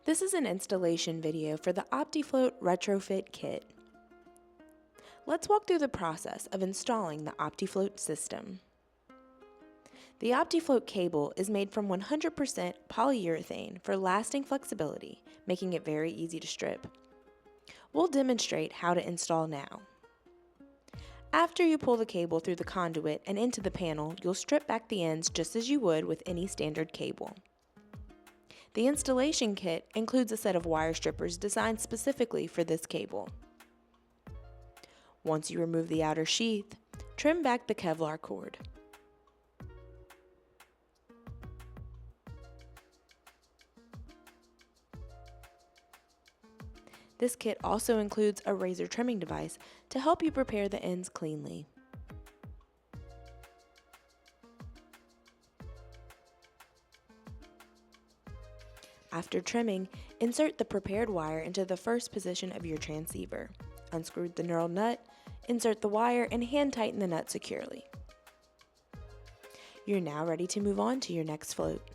This is an installation video for the OptiFloat Retro-fit Kit. Let's walk through the process of installing the OptiFloat system. The OptiFloat cable is made from 100% polyurethane for lasting flexibility, making it very easy to strip. We'll demonstrate how to install now. After you pull the cable through the conduit and into the panel, you'll strip back the ends just as you would with any standard cable. The installation kit includes a set of wire strippers designed specifically for this cable. Once you remove the outer sheath, trim back the Kevlar cord. This kit also includes a razor trimming device to help you prepare the ends cleanly. After trimming, insert the prepared wire into the first position of your transceiver. Unscrew the knurled nut, insert the wire, and hand tighten the nut securely. You're now ready to move on to your next float.